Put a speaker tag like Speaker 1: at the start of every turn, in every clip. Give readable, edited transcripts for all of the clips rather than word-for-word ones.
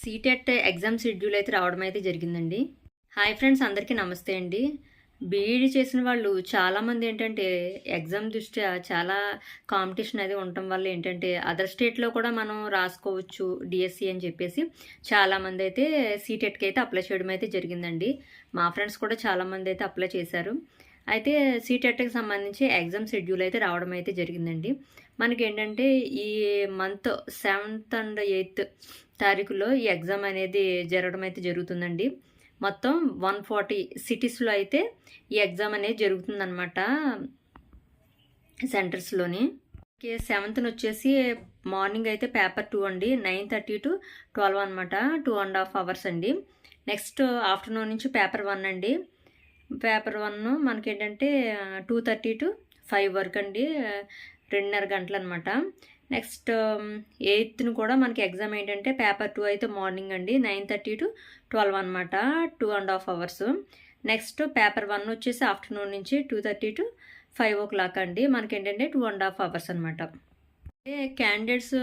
Speaker 1: CTET exam schedule అయితే రావడం అయితే జరిగిందండి. హాయ్ ఫ్రెండ్స్, అందరికీ నమస్తే అండి. బీఈడీ చేసిన వాళ్ళు చాలామంది ఏంటంటే ఎగ్జామ్ దృష్ట్యా చాలా కాంపిటీషన్ అది ఉండటం వల్ల ఏంటంటే అదర్ స్టేట్లో కూడా మనం రాసుకోవచ్చు డిఎస్సి అని చెప్పేసి చాలామంది అయితే సీటెట్కి అయితే అప్లై చేయడం అయితే జరిగిందండి. మా ఫ్రెండ్స్ కూడా చాలామంది అయితే అప్లై చేశారు. అయితే సీటెట్కి సంబంధించి ఎగ్జామ్ షెడ్యూల్ అయితే రావడం అయితే జరిగిందండి. మనకి ఏంటంటే ఈ మంత్ 7th అండ్ 8th తారీఖులో ఈ ఎగ్జామ్ అనేది జరగడం అయితే జరుగుతుందండి. మొత్తం 140 సిటీస్లో అయితే ఈ ఎగ్జామ్ అనేది జరుగుతుందన్నమాట సెంటర్స్లోని. 7th వచ్చేసి మార్నింగ్ అయితే పేపర్ 2 అండి, 9:30 to 12 అనమాట, 2.5 hours అండి. నెక్స్ట్ ఆఫ్టర్నూన్ నుంచి పేపర్ 1 అండి. పేపర్ 1 మనకేంటంటే 2:30 to 5 వరకు అండి, 2.5 గంటలు అనమాట. నెక్స్ట్ 8th కూడా మనకి ఎగ్జామ్ ఏంటంటే పేపర్ 2 అయితే మార్నింగ్ అండి, 9:30 to 12 అనమాట, 2.5 hours. నెక్స్ట్ పేపర్ 1 వచ్చేసి ఆఫ్టర్నూన్ నుంచి 2:30 to 5 o'clock అండి, మనకేంటంటే 2.5 hours అనమాట. క్యాండిడేట్స్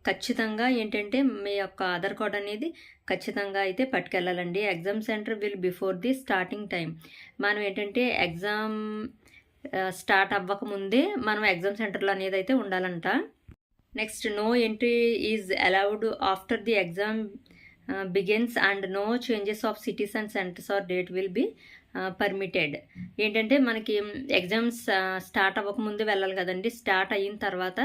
Speaker 1: ఖచ్చితంగా ఏంటంటే మీ యొక్క ఆధార్ కార్డ్ అనేది ఖచ్చితంగా అయితే పట్టుకెళ్ళాలండి. Exam centre will before the starting time. మనం ఏంటంటే ఎగ్జామ్ స్టార్ట్ అవ్వకముందే మనం ఎగ్జామ్ సెంటర్లో అనేది అయితే ఉండాలంట. Next no entry is allowed after the exam begins and no changes of cities and centers or date will be permitted. ఏంటంటే మనకి ఎగ్జామ్స్ స్టార్ట్ అవ్వకముందు వెళ్ళాలి కదండి. స్టార్ట్ అయిన తర్వాత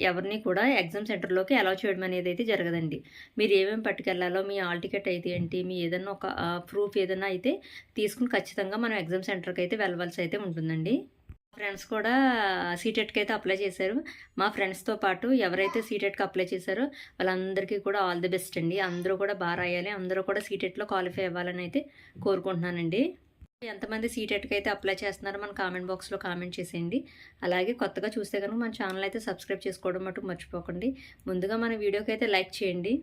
Speaker 1: ఎవరిని కూడా ఎగ్జామ్ సెంటర్లోకి అలౌ చేయడం అనేది అయితే జరగదండి. మీరు ఏమేమి పట్టుకెళ్ళాలో, మీ హాల్ టికెట్ అయితే ఏంటి, మీ ఏదైనా ఒక ప్రూఫ్ ఏదైనా అయితే తీసుకుని ఖచ్చితంగా మనం ఎగ్జామ్ సెంటర్కి అయితే వెళ్ళవలసి అయితే ఉంటుందండి. ఫ్రెండ్స్ కూడా సీటెట్కి అయితే అప్లై చేశారు. మా ఫ్రెండ్స్తో పాటు ఎవరైతే సీటెట్కి అప్లై చేశారో వాళ్ళందరికీ కూడా ఆల్ ది బెస్ట్ అండి. అందరూ కూడా బాగా రాయాలి, అందరూ కూడా సీటెట్లో క్వాలిఫై అవ్వాలని అయితే కోరుకుంటున్నానండి. ఎంతమంది సీటెట్కి అయితే అప్లై చేస్తున్నారో మన కామెంట్ బాక్స్లో కామెంట్ చేసేయండి. అలాగే కొత్తగా చూస్తే కనుక మన ఛానల్ అయితే సబ్స్క్రైబ్ చేసుకోవడం మటుకు మర్చిపోకండి. ముందుగా మన వీడియోకి అయితే లైక్ చేయండి.